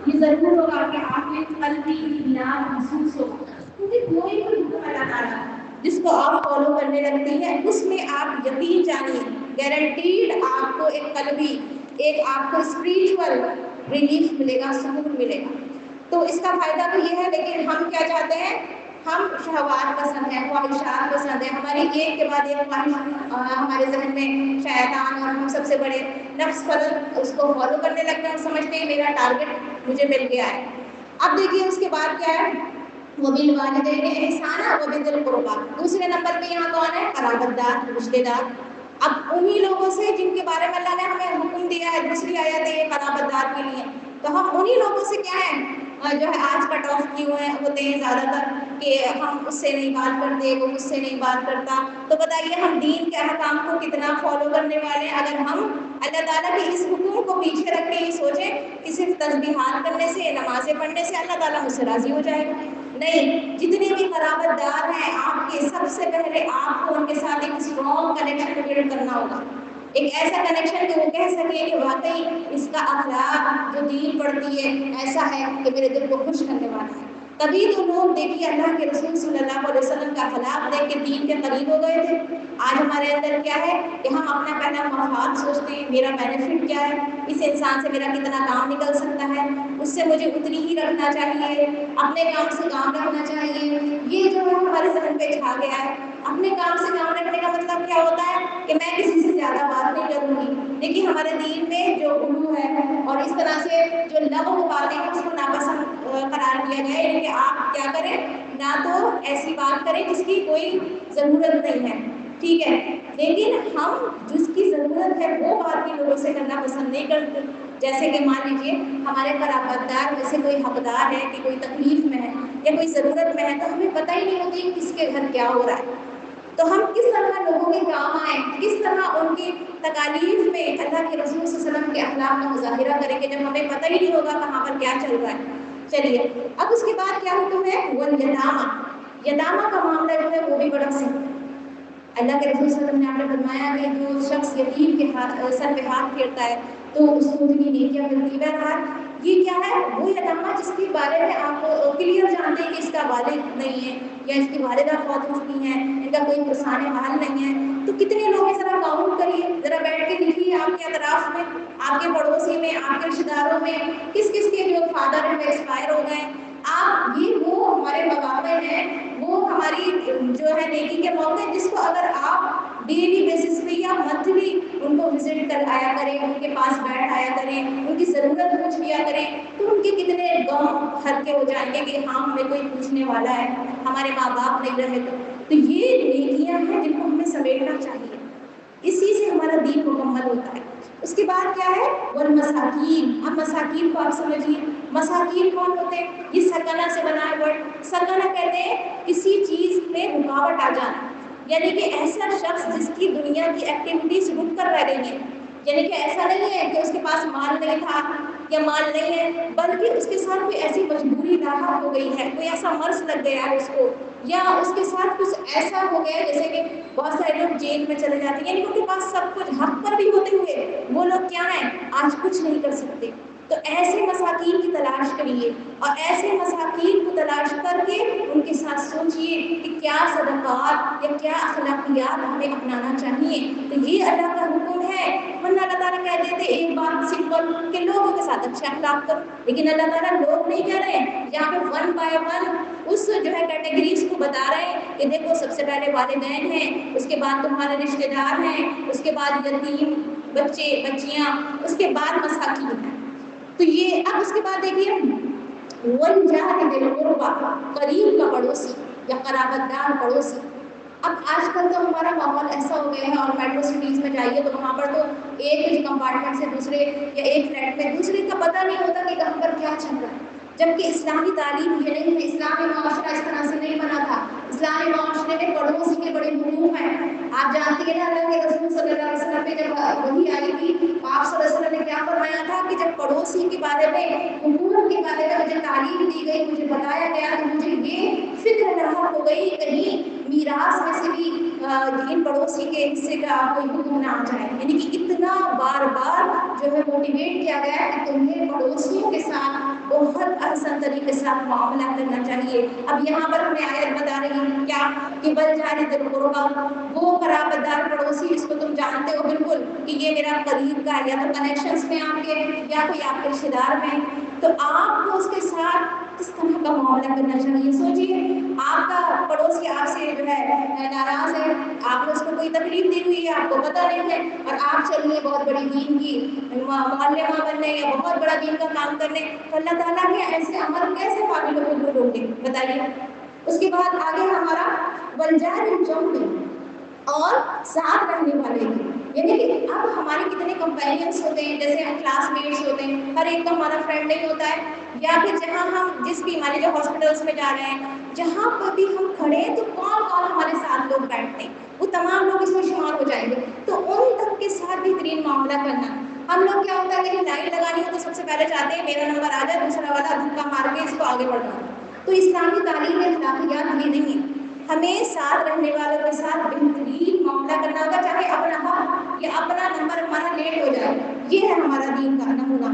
یہ ضرور ہوگا کہ آپ کو ایک قلبی اطمینان محسوس ہوگا، کیونکہ کوئی بھی حکم اللہ تعالیٰ جس کو آپ فالو کرنے لگتے ہیں اس میں آپ یقین جانیے گارنٹیڈ آپ کو ایک قلبی، ایک آپ کو اسپریچول ریلیف ملے گا، سکون ملے گا۔ تو اس کا فائدہ تو یہ ہے، لیکن ہم کیا چاہتے ہیں؟ ہم شہوات پسند ہیں، خواہشات پسند ہیں، ہماری ایک کے بعد ایک خواہش ہمارے ذہن میں شیطان اور ہم سب سے بڑے نفس پرست اس کو فالو کرنے لگتے ہیں، سمجھتے ہیں میرا ٹارگیٹ مجھے مل گیا ہے۔ اب دیکھیے اس کے بعد کیا ہے؟ وَبِالْوَالِدَيْنِ إِحْسَانًا وَبِذِي الْقُرْبَىٰ، دوسرے نمبر پہ یہاں کون ہے؟ قرابت دار، رشتے دار۔ اب انہی لوگوں سے جن کے بارے میں اللہ نے ہمیں حکم دیا ہے، دوسری آیت ہے یہ قرابت دار کے لیے، تو ہم انہی لوگوں سے کیا ہے جو ہے آج کٹ آف کیے ہوتے ہیں زیادہ تر کہ ہم اس سے نہیں بات کرتے، وہ مجھ سے نہیں بات کرتا۔ تو بتائیے ہم دین کے احکام کو کتنا فالو کرنے والے ہیں اگر ہم اللہ تعالیٰ کے اس حکم کو پیچھے رکھ کے یہ سوچیں کہ صرف تسبیحات کرنے سے، نمازیں پڑھنے سے اللہ تعالیٰ مجھ سے راضی ہو جائے گا۔ نہیں، جتنے بھی قرابت دار ہیں آپ کے، سب سے پہلے آپ کو ان کے ساتھ ایک اسٹرانگ کنیکشن بلڈ کرنا ہوگا، ایک ایسا کنیکشن کہ وہ کہہ سکے کہ واقعی اس کا اخلاق جو دین پڑھتی ہے ایسا ہے کہ میرے دل کو خوش کرنے والا ہے۔ تبھی تو لوگ دیکھیے اللہ کے رسول صلی اللہ علیہ وسلم کا اخلاق دیکھ کے دین کے قریب ہو گئے تھے۔ آج ہمارے اندر کیا ہے کہ ہم اپنا پہلا مفاد سوچتے ہیں، میرا بینیفٹ کیا ہے، اس انسان سے میرا کتنا کام نکل سکتا ہے، اس سے مجھے اتنی ہی رکھنا چاہیے، اپنے کام سے کام رکھنا چاہیے، یہ جو ہے ہمارے ذہن پہ چھا گیا ہے۔ اپنے کام سے کام رکھنے کا مطلب کیا ہوتا ہے کہ میں کسی سے زیادہ بات نہیں کروں گی، لیکن ہمارے دین میں جو غلو ہے اور اس طرح سے جو لغو باتیں ہیں اس کو ناپسند قرار دیا گیا ہے کہ آپ کیا کریں، نہ تو ایسی بات کریں جس کی کوئی ضرورت نہیں ہے، ٹھیک ہے، لیکن ہم جس کی ضرورت ہے وہ بات بھی لوگوں سے کرنا پسند نہیں کرتے۔ جیسے کہ مان لیجیے ہمارے قرابت دار میں سے کوئی حقدار ہے کہ کوئی تکلیف میں ہے یا کوئی ضرورت میں ہے، تو ہمیں پتہ ہی نہیں ہوتی کس کے گھر کیا ہو رہا ہے، تو ہم کس طرح لوگوں کے کام آئیں، کس طرح ان کی تکالیف میں اللہ کے رسول صلی اللہ علیہ وسلم کے اخلاق کا مظاہرہ کریں گے جب ہمیں پتہ ہی نہیں ہوگا کہاں پر کیا چل رہا ہے۔ چلیے اب اس کے بعد کیا حکم ہے؟ والیتامى، یتامہ کا معاملہ جو ہے وہ بھی بڑا سخت ہے۔ اللہ کے رسول صلی اللہ علیہ وسلم نے آپ نے فرمایا کہ جو شخص یتیم کے سر پہ ہاتھ پھیرتا ہے تو اس کو اتنی نیکیاں ملتی ہیں۔ بہرحال یہ کیا ہے؟ وہ یتامہ جس کے بارے میں آپ کلیئر جانتے ہیں کہ اس کا والد نہیں ہے یا اس کی والدہ فوت ہو چکی ہیں، ان کا کوئی پرسان حال نہیں ہے، تو کتنے لوگ ہیں ذرا کاؤنٹ کریے، ذرا بیٹھ کے دیکھیے آپ کے اطراف میں، آپ کے پڑوسی میں، آپ کے رشتے داروں میں کس کس کے جو فادر ہیں وہ ایکسپائر ہو گئے۔ آپ یہ وہ ہمارے مواقع ہیں، وہ ہماری جو ہے نیکی کے موقع جس کو اگر آپ ڈیلی بیسس پہ یا منتھلی ان کو وزٹ کر آیا کریں، ان کے پاس بیٹھ آیا کریں، ان کی ضرورت پوچھ لیا کریں، تو ان کے کتنے غم ہلکے ہو جائیں گے کہ ہاں ہمیں کوئی پوچھنے والا ہے، ہمارے ماں باپ نہیں رہے تو یہ نیکیاں ہیں جن کو ہمیں سمیٹنا چاہیے، اسی سے ہمارا دین مکمل ہوتا ہے۔ اس کے بعد کیا ہے؟ والمساکین، اب مساکین کو آپ سمجھیے، مساکین کون ہوتے ہیں؟ یہ سرکنہ سے بنا ہے ورڈ، سرکنہ کہتے ہیں کسی چیز میں رکاوٹ آ جانا، یعنی کہ ایسا شخص جس کی دنیا کی ایکٹیویٹیز رک کر رہ گئی ہیں، یعنی کہ ایسا نہیں ہے کہ اس کے پاس مال نہیں تھا یا مال نہیں ہے، بلکہ اس کے ساتھ کوئی ایسی مجبوری لاحق ہو گئی ہے، کوئی ایسا مرض لگ گیا ہے اس کو، یا اس کے ساتھ کچھ ایسا ہو گیا جیسے کہ بہت سارے لوگ جیل میں چلے جاتے ہیں، یعنی ان کے پاس سب کچھ حق پر بھی ہوتے ہوئے وہ لوگ کیا ہیں؟ آج کچھ نہیں کر سکتے۔ تو ایسے مساکین کی تلاش کریے اور ایسے مساکین کو تلاش کر کے ان کے ساتھ سوچئے کہ کیا صدقات یا کیا اخلاقیات ہمیں اپنانا چاہیے، تو یہ اللہ کا حکم ہے۔ ورنہ اللہ تعالیٰ کہہ دیتے ایک بات سمپل کہ لوگوں کے ساتھ اچھا اخلاق کرو، لیکن اللہ تعالیٰ لوگ نہیں کہہ رہے ہیں، یہاں پہ ون بائی ون اس جو ہے کیٹیگریز کو بتا رہے ہیں کہ دیکھو سب سے پہلے والدین ہیں، اس کے بعد تمہارے رشتے دار ہیں، اس کے بعد یتیم بچے بچیاں، اس کے بعد مساکین ہیں۔ تو یہ اب اس کے بعد دیکھیے والجار ذی القربی، قریب کا پڑوسی یا قرابت دار پڑوسی۔ اب آج کل تو ہمارا ماحول ایسا ہو گیا ہے اور میٹرو سٹیز میں جائیے تو وہاں پر تو ایک کمپارٹمنٹ سے دوسرے یا ایک فلیٹ میں دوسرے کا پتہ نہیں ہوتا کہ کہاں پر کیا چل رہا ہے، جبکہ اسلامی تعلیم یہ نہیں ہے، اسلامی معاشرہ اس طرح سے نہیں بنا تھا، اسلامی معاشرے میں پڑوسی کے بڑے حقوق ہیں۔ آپ جانتے ہیں نا اللہ کے رسول صلی اللہ علیہ وسلم پہ جب وحی آئی تھی آپ صلی اللہ علیہ وسلم نے کیا فرمایا تھا کہ جب پڑوسی کے بارے میں، حقوق کے بارے میں مجھے تعلیم دی گئی، مجھے بتایا گیا تو مجھے یہ فکر لاحق ہو گئی کہیں میراث میں سے بھی ان پڑوسی کے حصے کا کوئی حکم نہ آ جائے، یعنی کہ اتنا بار بار جو ہے موٹیویٹ کیا گیا ہے کہ تمہیں پڑوسیوں کے ساتھ بہت احسن طریقے سے آپ معاملہ کرنا چاہیے. اب یہاں پر ہمیں آیت بتا رہی ہے کیا کہ والجار ذی القربی، وہ قرابت دار پڑوسی جس کو تم جانتے ہو بالکل کہ یہ میرا قریب کا ہے، یا تو کنیکشنز میں آپ کے یا کوئی آپ کے رشتے دار میں، تو آپ کو اس کے ساتھ کس طرح کا معاملہ کرنا چاہیے. سوچیے آپ کا پڑوسی آپ سے جو ہے ناراض ہے، آپ نے اس کو کوئی تکلیف دی ہوئی ہے، آپ کو پتہ نہیں ہے، اور آپ چلیے بہت بڑی دین کی معلمہ بننے یا بہت بڑا دین کا کام کرنے، تو اللہ تعالیٰ کے ایسے عمل کیسے قابل قبول ہوں گے بتائیے. اس کے بعد آگے ہمارا والجار الجنبی، اور ساتھ رہنے والے کی، یعنی کہ اب ہمارے کتنے کمپینینس ہوتے ہیں، جیسے ہم کلاس میٹس ہوتے ہیں، ہر ایک تو ہمارا فرینڈ نہیں ہوتا ہے، یا پھر جہاں ہم جس بھی ہمارے جو ہاسپٹلس میں جا رہے ہیں، جہاں پر بھی ہم کھڑے ہیں تو کون کون ہمارے ساتھ لوگ بیٹھتے ہیں، وہ تمام لوگ اس میں شمار ہو جائیں گے. تو ان تک کے ساتھ بہترین معاملہ کرنا. ہم لوگ کیا ہوتا ہے کہ لائن لگانی ہو تو سب سے پہلے چاہتے ہیں میرا نمبر آ جائے، دوسرا والا دھکا مار کے اس کو آگے بڑھنا. تو اسلامی تعلیم میں اخلاقیات یہ نہیں ہے. ہمیں ساتھ رہنے والوں کے ساتھ بہترین معاملہ کرنا ہوگا، چاہے اپنا حق یا اپنا نمبر ہمارا لیٹ ہو جائے. یہ ہے ہمارا دین کا نمونہ.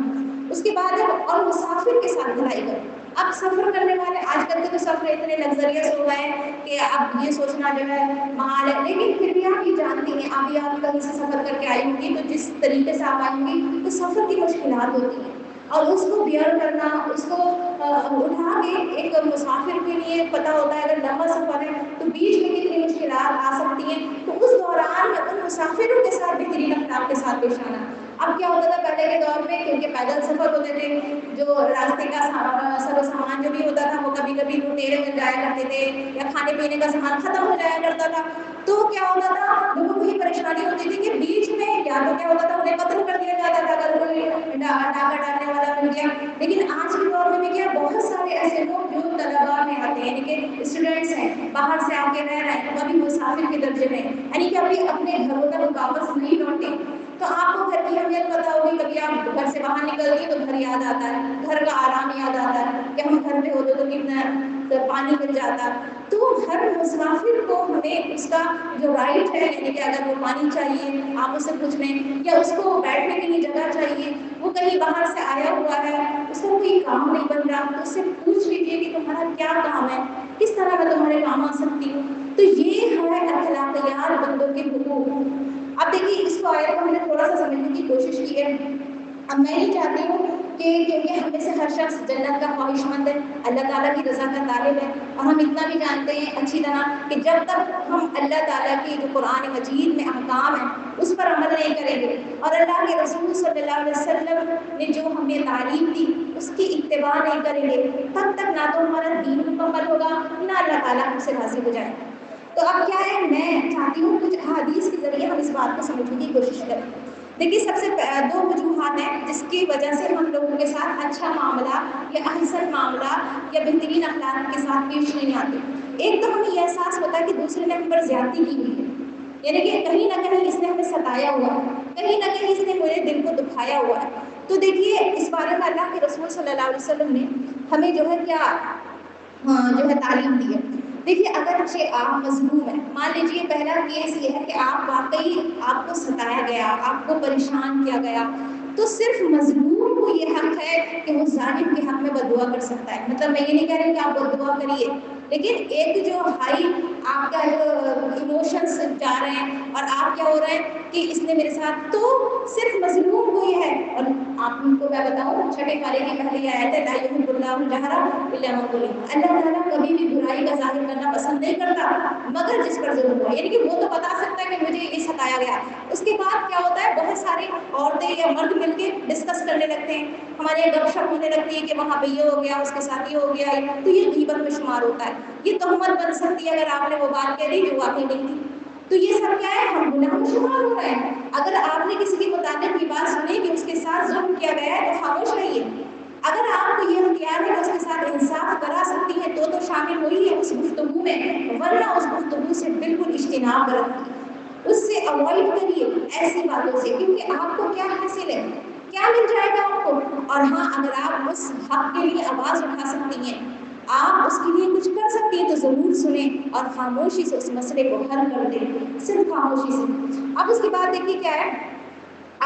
اس کے بعد اور مسافر کے ساتھ بھلائی کرو. اب سفر کرنے والے آج کل کے تو سفر اتنے لگزریس ہو گئے ہیں کہ اب یہ سوچنا جو ہے محال ہے، لیکن پھر بھی آپ یہ جانتی ہیں ابھی آپ کہیں سے سفر کر کے آئی ہوں گی تو جس طریقے سے آپ آئیں گی تو سفر کی مشکلات ہوتی ہیں، اور اس کو بیئر کرنا، اس کو اٹھا کے ایک مسافر کے لیے پتہ ہوتا ہے اگر لمبا سفر ہے تو بیچ میں کتنی مشکلات آ سکتی ہیں. تو اس دوران ان مسافروں کے ساتھ بہترین اخلاق کے ساتھ پیش آنا. اب کیا ہوتا تھا پہلے کے دور میں، کیونکہ پیدل سفر ہوتے تھے، جو راستے کا سر و سامان جو بھی ہوتا تھا وہ کبھی کبھی لٹیرے مل جایا کرتے تھے، یا کھانے پینے کا سامان ختم ہو جایا کرتا تھا. تو کیا ہوتا تھا لوگوں کو یہ پریشانی ہوتی تھی کہ بیچ میں یا تو کیا ہوتا تھا انہیں قتل کر دیا جاتا تھا اگر کوئی ڈاکہ ڈالنے والا مل گیا. لیکن آج کے دور میں کیا بہت سارے ایسے لوگ جو طلباء میں آتے ہیں، یعنی کہ اسٹوڈینٹس ہیں، باہر سے آ کے رہ رہے ہیں، کبھی مسافر کے درجے میں، یعنی کہ ابھی اپنے گھروں تک واپس نہیں لوٹے. تو آپ کو گھر کی اہمیت پتہ ہوگی، کبھی آپ گھر سے باہر نکلتی تو گھر یاد آتا ہے، گھر کا آرام یاد آتا ہے کہ ہم گھر پہ ہوتے تو کتنا پانی مل جاتا. تو ہر مسافر کو ہمیں اس کا جو رائٹ ہے، یعنی کہ اگر وہ پانی چاہیے آپ اسے پوچھ لیں، یا اس کو بیٹھنے کے لیے جگہ چاہیے، وہ کہیں باہر سے آیا ہوا ہے، اس کا کوئی کام نہیں بن رہا، تو اس سے پوچھ لیجیے کہ تمہارا کیا کام ہے، کس طرح میں تمہارے کام آ سکتی ہوں. تو یہ ہے اخلاقیات بندوں کے حقوق. اب دیکھیے اس کو آیت کو ہم نے تھوڑا سا سمجھنے کی کوشش کی ہے. اب میں یہ چاہتی ہوں کہ کیونکہ ہم میں سے ہر شخص جنت کا خواہش مند ہے، اللہ تعالیٰ کی رضا کا طالب ہے، اور ہم اتنا بھی جانتے ہیں اچھی طرح کہ جب تک ہم اللہ تعالیٰ کی جو قرآن مجید میں احکام ہیں اس پر عمل نہیں کریں گے، اور اللہ کے رسول صلی اللہ علیہ وسلم نے جو ہمیں تعلیم دی اس کی اتباع نہیں کریں گے، تب تک نہ تو ہمارا دین مکمل ہوگا، نہ اللہ تعالیٰ ہم سے راضی ہو جائے. تو اب کیا ہے، میں چاہتی ہوں کچھ احادیث کے ذریعے ہم اس بات کو سمجھنے کی کوشش کریں. دیکھیے سب سے دو وجوہات ہیں جس کی وجہ سے ہم لوگوں کے ساتھ اچھا معاملہ یا احسن معاملہ یا بہترین اخلاق کے ساتھ پیش نہیں آتے. ایک تو ہمیں یہ احساس ہوتا ہے کہ دوسرے نے ہم پر زیادتی کی ہوئی ہے، یعنی کہ کہیں نہ کہیں اس نے ہمیں ستایا ہوا ہے، کہیں نہ کہیں اس نے میرے دل کو دکھایا ہوا ہے. تو دیکھیے اس بارے میں اللہ کے رسول صلی اللہ علیہ وسلم نے ہمیں جو ہے کیا جو ہے تعلیم دی ہے. دیکھیے اگرچہ آپ مظلوم ہیں، مان لیجیے پہلا کیس یہ ہے کہ آپ واقعی آپ کو ستایا گیا، آپ کو پریشان کیا گیا، تو صرف مظلوم کو یہ حق ہے کہ وہ ظالم کے حق میں بددعا کر سکتا ہے. مطلب میں یہ نہیں کہہ رہی کہ آپ بددعا کریے، لیکن ایک جو ہائی آپ کا جو ایموشنس جا رہے ہیں اور آپ کیا ہو رہے ہیں کہ اس نے میرے ساتھ، تو صرف مظلوم کو یہ ہے. اور آپ کو میں بتاؤں چھٹے پارے کی پہلی آیت ہے لا یحب اللہ الجہر الا من ظلم. اللہ تعالیٰ کبھی بھی برائی کا ظاہر کرنا پسند نہیں کرتا مگر جس پر ظلم ہوا، یعنی کہ وہ تو بتا سکتا ہے کہ مجھے یہ ستایا گیا. اس کے بعد کیا ہوتا ہے، بہت ساری عورتیں یا مرد مل کے ڈسکس کرنے لگتے ہیں، ہمارے گپ شپ ہونے لگتی ہے کہ وہاں پہ یہ ہو گیا، اس کے ساتھ یہ ہو گیا، تو یہ غیبت میں شمار ہوتا ہے. یہ تہمت بن سکتی ہے اگر آپ نے وہ بات کہہ دی جو واقعی نہیں تھی. تو یہ سب کیا ہے، ہم گناہ میں شمار ہو رہے ہیں. اگر آپ نے کسی کے متعلق یہ بات سنی کہ اس کے ساتھ ظلم کیا گیا ہے تو خاموش رہیے. اگر آپ کو یہ اختیار ہے کہ اس کے ساتھ انصاف کرا سکتی ہیں تو شامل ہوئی ہے اس گفتگو میں، ورنہ اس گفتگو سے بالکل اجتناب رکھیے، اس سے اوائڈ کریے ایسی باتوں سے، کیونکہ آپ کو کیا حاصل ہے، کیا مل جائے گا آپ کو. اور ہاں اگر آپ اس حق کے لیے آواز اٹھا سکتی ہیں، آپ اس کے لیے کچھ کر سکتی ہیں تو ضرور سنیں اور خاموشی سے اس مسئلے کو حل کر دیں، صرف خاموشی سے. اب اس کے بعد دیکھیے کیا ہے،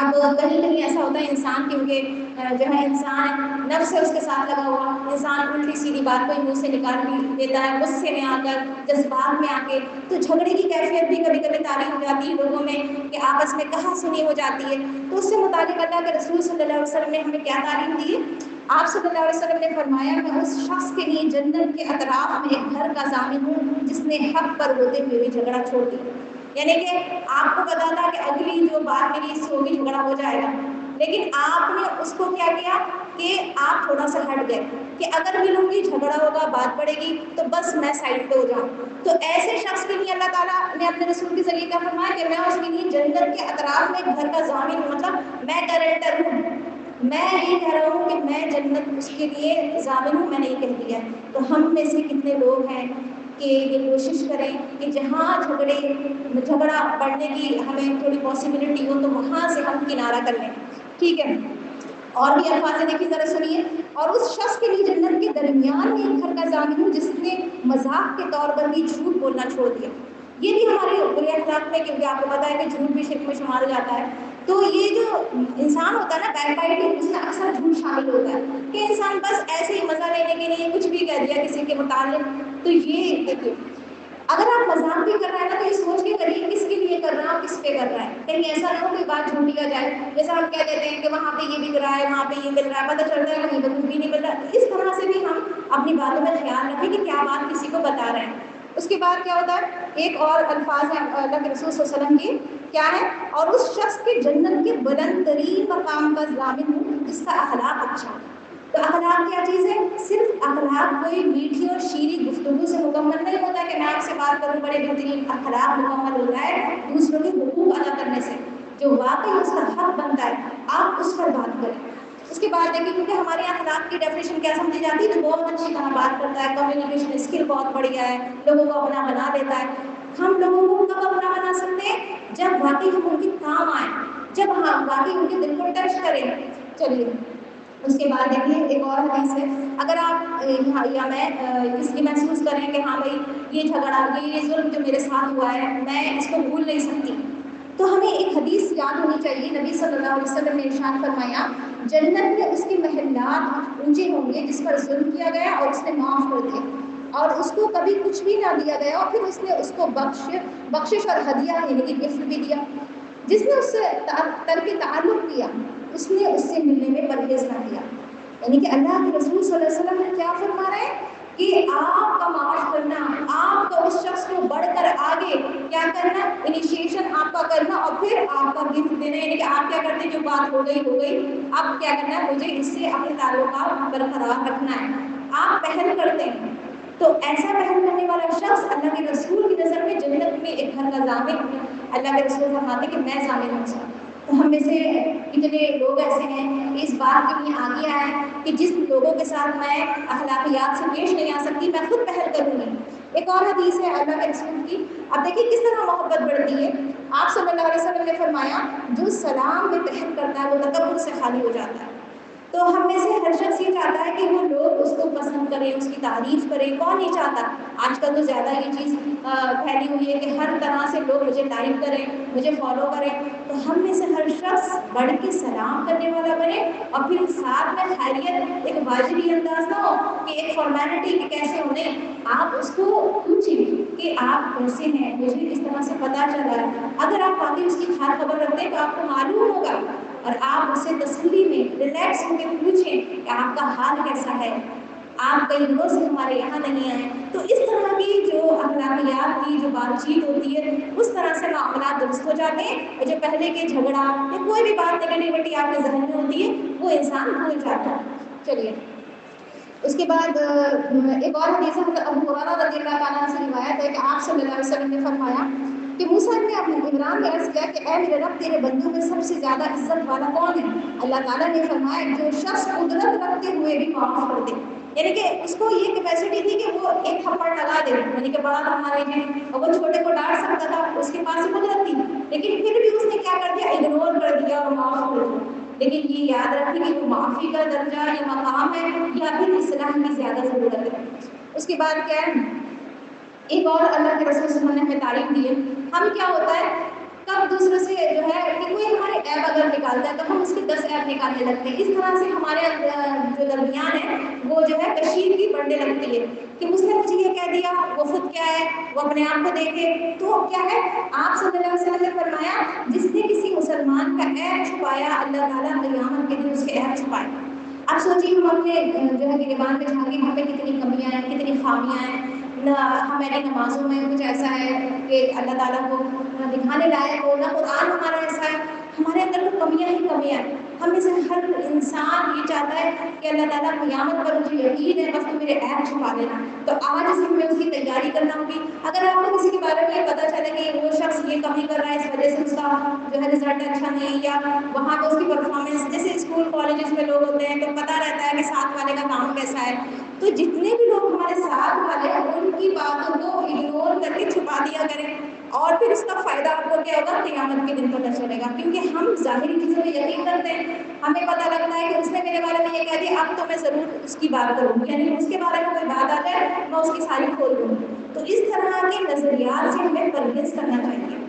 اب کہیں کہیں ایسا ہوتا ہے انسان کیونکہ جو ہے انسان نفس سے اس کے ساتھ لگا ہوا، انسان الٹی سیدھی بات کوئی منہ سے نکال بھی دیتا ہے غصے میں آ کر، جذبات میں آ کے، تو جھگڑے کی کیفیت بھی کبھی کبھی طاری ہو جاتی ہے لوگوں میں کہ آپس میں کہا سنی ہو جاتی ہے۔ تو اس سے متعلق اللہ کے رسول صلی اللہ علیہ وسلم نے ہمیں کیا تعلیم دی ہے؟ آپ صلی اللہ علیہ وسلم نے فرمایا میں اس شخص کے لیے جنت کے اطراف میں ایک گھر کا ضامن ہوں جس نے حق پر ہوتے ہوئے بھی جھگڑا چھوڑ دیا۔ یعنی کہ آپ کو پتا تھا کہ اگلی جو بات میری اس سے ہوگی جھگڑا ہو جائے گا، لیکن آپ نے اس کو کیا کیا کہ آپ تھوڑا سا ہٹ گئے کہ اگر ملوں گی جھگڑا ہوگا بات پڑے گی تو بس میں سائڈ پہ ہو جاؤں۔ تو ایسے شخص کے لیے اللہ تعالیٰ نے اپنے رسول کے ذریعے کیا فرمایا کہ میں اس کے لیے جنت کے اطراف میں گھر کا ضامن ہوں، مطلب میں گارنٹر ہوں، میں یہ کہہ رہا ہوں کہ میں جنت اس کے لیے ضامن ہوں، میں نے یہ کہہ دیا۔ تو ہم میں سے کتنے لوگ ہیں کہ یہ کوشش کریں کہ جہاں جھگڑا پڑنے کی ہمیں تھوڑی پاسبلٹی ہو تو وہاں سے ہم کنارہ کر لیں، ٹھیک ہے۔ اور بھی الفاظ دیکھیے ذرا سنیے، اور اس شخص کے لیے جنت کے درمیان میں ایک گھر کا ضامن ہوں جس نے مذاق کے طور پر بھی جھوٹ بولنا چھوڑ دیا۔ یہ بھی ہمارے برے اخلاق میں، کیونکہ آپ کو پتا ہے کہ جھوٹ بھی شرک میں شمار ہو جاتا ہے۔ تو یہ جو انسان ہوتا ہے نا بیک بائٹنگ، اس میں اکثر جھوٹ شامل ہوتا ہے کہ انسان بس ایسے ہی مزہ لینے کے لیے کچھ بھی کہہ دیا کسی کے متعلق۔ تو یہ دیکھیے اگر آپ مذاق بھی کر رہے ہیں نا تو یہ سوچ کے کریے کس کے لیے کر رہا ہے اور کس پہ کر رہا ہے، کہیں ایسا نہ ہو کہ بات جھوٹی آ جائے۔ جیسا ہم کہہ دیتے ہیں کہ وہاں پہ یہ بک رہا ہے، وہاں پہ یہ مل رہا ہے، پتہ چلتا ہے کہیں پہ کچھ بھی نہیں مل رہا ہے۔ اس طرح سے بھی ہم اپنی باتوں میں خیال رکھیں کہ کیا بات کسی کو بتا رہے ہیں۔ اس کے بعد کیا ہوتا ہے، ایک اور الفاظ ہے اللہ کے رسول صلی اللہ علیہ وسلم کی، کیا ہے، اور اس شخص کے جنت کے بلند ترین مقام کا ضامن ہوں جس کا اخلاق اچھا ہے۔ تو اخلاق کیا چیز ہے؟ صرف اخلاق کوئی میٹھی اور شیریں گفتگو سے مکمل نہیں ہوتا کہ میں آپ سے بات کروں بڑے بہترین، اخلاق مکمل ہوتا ہے دوسروں کے حقوق ادا کرنے سے، جو واقعی اس کا حق بنتا ہے آپ اس پر بات کریں۔ اس کے بعد دیکھیے کیونکہ ہمارے یہاں اخلاق کی ڈیفینیشن کیا سمجھی جاتی ہے، تو بہت اچھی طرح بات کرتا ہے، کمیونیکیشن اسکل بہت بڑھیا ہے، لوگوں کو اپنا بنا لیتا ہے۔ ہم لوگوں کو کب اپنا بنا سکتے ہیں؟ جب واقعی ہم ان کے کام آئیں، جب ہم واقعی ان کے دل کو ٹچ کریں۔ چلیے اس کے بعد دیکھیے ایک اور حدیث ہے، اگر آپ یا میں اس کی محسوس کریں کہ ہاں بھائی یہ جھگڑا، یہ ظلم جو میرے ساتھ ہوا ہے میں اس کو بھول نہیں سکتی، تو ہمیں ایک حدیث یاد ہونی چاہیے۔ نبی صلی اللہ علیہ وسلم نے ارشاد فرمایا جنت میں اس کے محلات اونچے ہوں گے جس پر ظلم کیا گیا اور اس نے معاف کر دیا اور اس کو کبھی کچھ بھی نہ دیا گیا اور پھر اس نے اس کو بخشش اور ہدیہ یعنی کہ گفٹ بھی دیا۔ جس نے اس سے ترک تعلق کیا اس نے اس سے ملنے میں پرہیز نہ کیا۔ یعنی کہ اللہ کے رسول صلی اللہ علیہ وسلم نے کیا فرما رہے ہیں کہ آپ کا معاف کرنا، آپ کا اس شخص کو بڑھ کر آگے کیا کرنا، انیشیشن آپ کا کرنا اور پھر آپ کا گفٹ دینا، یعنی کہ آپ کیا کرتے ہیں جو بات ہو گئی اب کیا کرنا ہے، مجھے اس سے اپنے تعلقات برقرار رکھنا ہے، آپ پہل کرتے ہیں۔ تو ایسا پہل کرنے والا شخص اللہ کے رسول کی نظر میں جنت میں ایک گھر کا ضامن، اللہ کے رسول فرماتے کہ میں ضامن ہوں اس کا۔ تو ہم میں سے کتنے لوگ ایسے ہیں کہ اس بات کے لیے آگے آئے کہ جس لوگوں کے ساتھ میں اخلاقیات سے پیش نہیں آ سکتی میں خود پہل کروں گی۔ ایک اور حدیث ہے اللہ کے رسول کی، اب دیکھیے کس طرح محبت بڑھتی ہے۔ آپ صلی اللہ علیہ وسلم نے فرمایا جو سلام میں پہل کرتا ہے وہ تکبر سے خالی ہو جاتا ہے۔ تو ہم میں سے ہر شخص یہ چاہتا ہے کہ وہ لوگ اس کو پسند کریں، اس کی تعریف کریں، کون نہیں چاہتا؟ آج کل تو زیادہ یہ چیز پھیلی ہوئی ہے کہ ہر طرح سے لوگ مجھے لائک کریں، مجھے فالو کریں۔ تو ہم میں سے ہر شخص بڑھ کے سلام کرنے والا بنے اور پھر ساتھ میں خیریت ایک واجبی انداز نہ ہو کہ ایک فارمیلٹی کہ کیسے ہونے، آپ اس کو پوچھیں کہ آپ کیسے ہیں، مجھے اس طرح سے پتہ چلا ہے۔ اگر آپ واقعی اس کی خیر خبر رکھتے ہیں تو آپ کو معلوم ہوگا اور آپ اس سے تسلی میں ریلیکس ہو کے پوچھیں کہ آپ کا حال کیسا ہے، آپ کئی دنوں سے ہمارے یہاں نہیں آئے۔ تو اس طرح کی جو اخلاقیات کی جو بات چیت ہوتی ہے اس طرح سے معاملات درست ہو جاتے ہیں اور جو پہلے کے جھگڑا یا کوئی بھی بات نگیٹیوٹی آپ کے ذہن میں ہوتی ہے وہ انسان بھول جاتا ہے۔ چلیے اس کے بعد ایک اور حدیث ابو ہریرہ رضی اللہ تعالیٰ عنہ سے روایت ہے کہ آپ صلی اللہ علیہ وسلم نے فرمایا کہ موسیٰ نے اپنے عمران نے عرض کیا کہ اے میرے رب تیرے بندوں میں سب سے زیادہ عزت والا کون ہے؟ اللہ تعالیٰ نے فرمایا جو شخص قدرت رکھتے ہوئے بھی معاف کر دے، یعنی کہ اس کو یہ کیپیسٹی تھی کہ وہ ایک تھپڑ لگا دے، یعنی کہ بڑا تھا ہمارے لیے اور وہ چھوٹے کو ڈانٹ سکتا تھا، اس کے پاس قدرت تھی لیکن پھر بھی اس نے کیا کر دیا، اگنور کر دیا اور معاف کر دیا۔ لیکن یہ یاد رکھیں کہ وہ معافی کا درجہ یا مقام ہے یا پھر اصلاح کی زیادہ ضرورت ہے۔ اس کے بعد کیا ہے، ایک اور اللہ کے رسول صلی اللہ علیہ وسلم نے ہمیں تعلیم دی ہے، ہم کیا ہوتا ہے کب دوسروں سے جو ہے کہ کوئی ہمارے ایپ اگر نکالتا ہے تو ہم اس کے 10 ایپ نکالنے لگتے ہیں. اس طرح سے ہمارے جو درمیان ہے وہ جو ہے کشیدگی بڑھنے لگتی ہے کہ اس نے مجھے یہ کہہ دیا، وہ خود کیا ہے، وہ اپنے آپ کو دیکھے. تو کیا ہے، آپ صلی اللہ علیہ وسلم نے فرمایا جس نے کسی مسلمان کا عیب چھپایا اللہ تعالیٰ قیامت کے دن اس کے عیب چھپائے. اب سوچیے ہم اپنے جو ہے گریبان پہ جھانکیں ہم پہ کتنی کمیاں ہیں، کتنی خامیاں ہیں. نہ ہماری نمازوں میں کچھ ایسا ہے کہ اللہ تعالیٰ کو دکھانے لائق ہو، نہ قرآن ہمارا ایسا ہے. ہمارے اندر تو کمیاں ہی کمیاں ہیں. ہم میں سے ہر انسان یہ چاہتا ہے کہ اللہ تعالیٰ قیامت پر مجھے یقین ہے بس تو میرے عیب چھپا دینا. تو آج سے ہمیں اس کی تیاری کرنا ہوگی. اگر آپ کو کسی کے بارے میں یہ پتہ چلے کہ وہ شخص یہ کمی کر رہا ہے، اس وجہ سے اس کا جو ہے رزلٹ اچھا نہیں، یا وہاں پہ اس کی پرفارمنس، جیسے اسکول کالجز میں لوگ ہوتے ہیں تو پتہ رہتا ہے کہ ساتھ والے کا کام کیسا ہے، تو جتنے بھی لوگ ہمارے ساتھ والے ہیں ان کی باتوں کو اگنور کر کے چھپا دیا کریں. اور پھر اس کا فائدہ آپ کو کیا ہوگا، قیامت کے دن پتہ چلے گا. کیونکہ ہم ظاہری چیزوں پہ یقین کرتے ہیں، ہمیں پتہ لگتا ہے کہ اس نے میرے بارے میں یہ کہہ دیا، اب تو میں ضرور اس کی بات کروں گی، یعنی اس کے بارے میں کوئی بات آ جائے میں اس کی ساری کھول دوں گی. تو اس طرح کے نظریات سے ہمیں پرہیز کرنا چاہیے.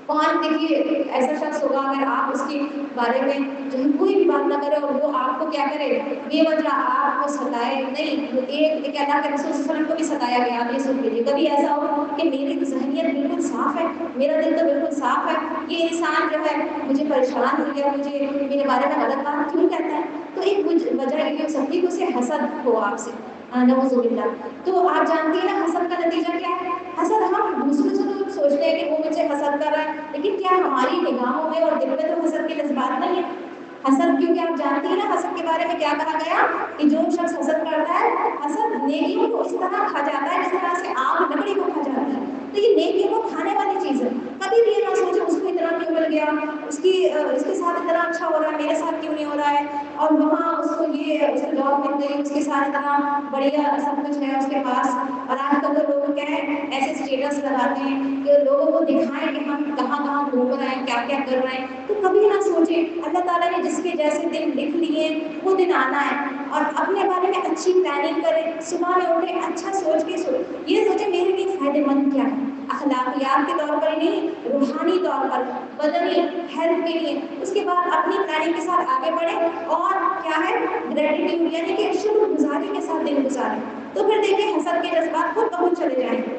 کون دیکھیے ایسا شخص ہوگا اگر آپ اس کے بارے میں جو ہے کوئی بھی بات نہ کرے اور وہ آپ کو کیا کرے، بے وجہ آپ کو ستائے نہیں. ایک اللہ کے رسول صلی اللہ علیہ وسلم کو بھی ستایا گیا. آپ یہ سن لیجیے، کبھی ایسا ہو کہ میری ذہنیت بالکل صاف ہے، میرا دل تو بالکل صاف ہے، یہ انسان جو ہے مجھے پریشان ہو گیا، مجھے میرے بارے میں غلط بات کیوں کہتا ہے. تو ایک وجہ یہ ہو سکتی ہے کہ اسے حسد ہو آپ سے، نعوذ باللہ. تو آپ جانتی ہیں نا حسد کا نتیجہ کیا ہے. حسد ہم دوسروں سے تو سوچتے ہیں کہ وہ مجھے حسد کر رہا ہے، لیکن کیا ہماری نگاہوں میں اور دل میں تو حسد کے جذبات نہیں ہے. حسد، کیونکہ آپ جانتی ہیں نا حسد کے بارے میں کیا کہا گیا کہ جو شخص حسد کرتا ہے، حسد نیکیوں کو اس طرح کھا جاتا ہے جس طرح سے آگ لکڑی کو کھا جاتی ہے. تو یہ نیکیوں کو کھانے والی چیز ہے. کبھی بھی یہ نہ سوچے اس کو اتنا کیوں مل گیا، اس کے ساتھ اتنا اچھا ہو رہا ہے، میرے ساتھ کیوں نہیں ہو رہا ہے. اور وہاں اس کو یہ اس کو جاب مل گئی، اس کے ساتھ اتنا بڑھیا سب کچھ ہے اس کے پاس. اور آج کل تو لوگ کیا ہے ایسے اسٹیٹس لگاتے ہیں کہ لوگوں کو دکھائیں کہ ہم کہاں کہاں گھوم رہے ہیں، کیا کیا کر رہے ہیں. تو کبھی نہ سوچیں اللہ تعالیٰ نے جس کے جیسے دن لکھ لیے وہ دن آنا ہے. اور اپنے بارے میں اچھی پلاننگ کریں، صبح میں اٹھیں اچھا سوچ کے یہ سوچیں میرے لیے فائدہ مند کیا ہے، اخلاقیات کے طور پر ہی نہیں، روحانی طور پر، بدنی ہیلتھ کے لیے. اس کے بعد اپنی پلاننگ کے ساتھ آگے بڑھیں اور کیا ہے گریٹیٹیوڈ یعنی کہ شکر گزاری کے ساتھ دن گزاریں. تو پھر دیکھیں حسد کے جذبات خود بہت چلے جائیں گے.